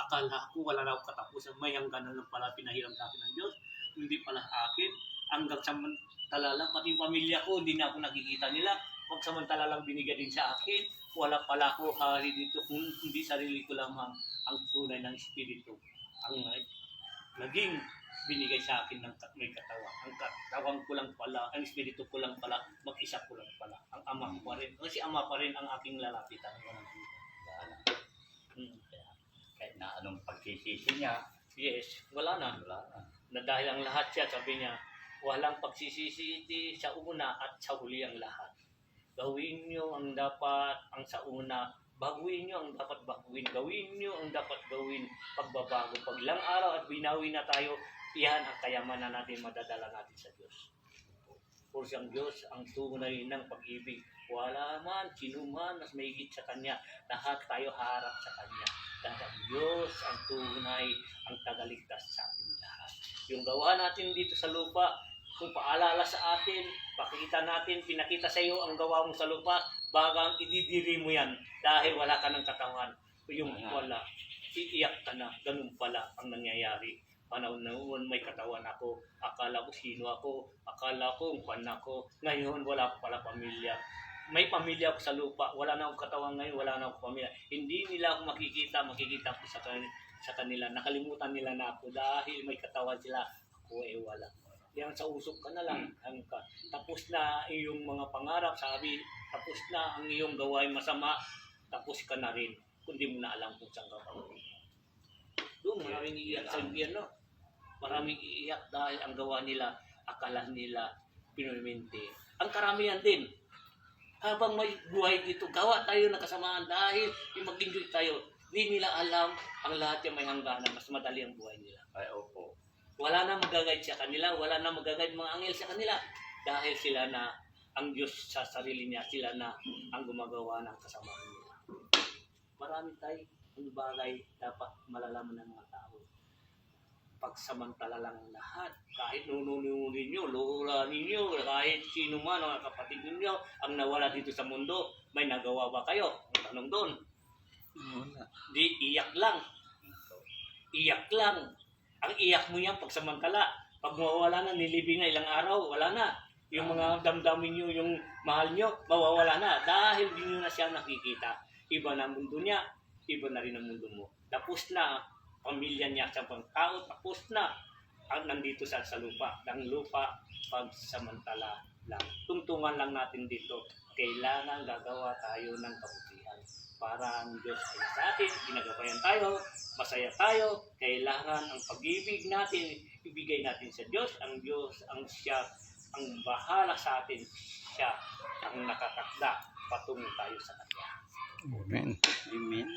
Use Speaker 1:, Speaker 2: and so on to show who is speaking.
Speaker 1: akala ko wala na akong katapusan, may hangganan lang pala pinahiram sa akin ng Diyos, hindi pala akin, hanggang samantala lang, pati pamilya ko, hindi na ako nakikita nila, pag samantala lang binigay din sa akin, wala pala ako hari dito, kung hindi sarili ko lamang ang tunay ng Espiritu, ang naging binigay sa akin ng may katawan. Ang katawan ko lang pala, ang Espiritu ko lang pala, mag-isa ko lang pala. Ang Ama ko pa rin. Kasi Ama pa rin ang aking lalapitan.
Speaker 2: Kahit na anong pagsisisi niya,
Speaker 1: Yes, wala na.
Speaker 2: wala na.
Speaker 1: Na dahil ang lahat siya, sabi niya, walang pagsisisi sa una at sa huli ang lahat. Gawin niyo ang dapat, ang sa una, baguhin niyo ang dapat baguhin, gawin niyo ang dapat gawin, pagbabago. Pag ilang araw at binawi na tayo, iyan ang kayamanan natin, madadala natin sa Diyos. For siyang Diyos, ang tunay ng pag-ibig. Wala man, sino man, mas mahigit sa Kanya. Lahat tayo harap sa Kanya. Dahil ang Diyos, ang tunay, ang tagaligtas sa ating lahat. Yung gawa natin dito sa lupa, kung paalala sa atin, pakita natin, pinakita sa iyo ang gawa mo sa lupa, bagang ididiri mo yan dahil wala ka ng katawan. Yung wala, iiyak ka na, ganun pala ang nangyayari. Panahon na noon may katawan ako, akala ko sino ako, akala ko kung ako, ngayon wala ko pala pamilya. May pamilya ako sa lupa, wala na akong katawan ngayon, wala na akong pamilya. Hindi nila ako makikita ko sa kanila, nakalimutan nila na ako dahil may katawan sila, ako wala. Yan sa usok ka na lang, tapos na iyong mga pangarap, sabi, tapos na ang iyong gawain masama, tapos ka na rin, kundi mo na alam kung saan ka pa. Doon, maraming iiyak sa impyerno. Maraming iiyak dahil ang gawa nila, akala nila, pinumente. Ang karamihan din, habang may buhay dito, gawa tayo ng kasamaan dahil mag-enjoy tayo. Di nila alam ang lahat yung may hangganan, mas madali ang buhay nila.
Speaker 2: Ay, opo.
Speaker 1: Wala na magagayad sa kanila, wala na magagayad mga anghel sa kanila. Dahil sila na, ang Diyos sa sarili niya, sila na ang gumagawa ng kasamaan nila. Marami tayo ang bagay dapat malalaman ng mga tao. Pagsamantala lang lahat, kahit nununin ninyo, lola ninyo, kahit sino man ang kapatid ninyo, ang nawala dito sa mundo, may nagawa ba kayo? Ang tanong doon.
Speaker 2: Wala.
Speaker 1: Di, iyak lang. Iyak lang. Ang iyak mo yan pagsamantala. Pag mawawala na, nilibing na ilang araw, wala na. Yung mga damdamin nyo, yung mahal nyo, mawawala na. Dahil di nyo na siya nakikita. Iba na ang mundo niya, iba na rin ang mundo mo. Tapos na, pamilya niya sa pangtao, tapos na ang nandito sa lupa. Ang lupa, pagsamantala lang. Tungtungan lang natin dito. Kailangan gagawa tayo ng kabutihan. Para ang Diyos ay sa atin, ginagabayan tayo, masaya tayo, kailangan ang pag-ibig natin, ibigay natin sa Diyos. Ang Diyos, ang siya, ang bahala sa atin, siya ang nakatakda, patungo tayo sa Kanya.
Speaker 2: Amen. Amen.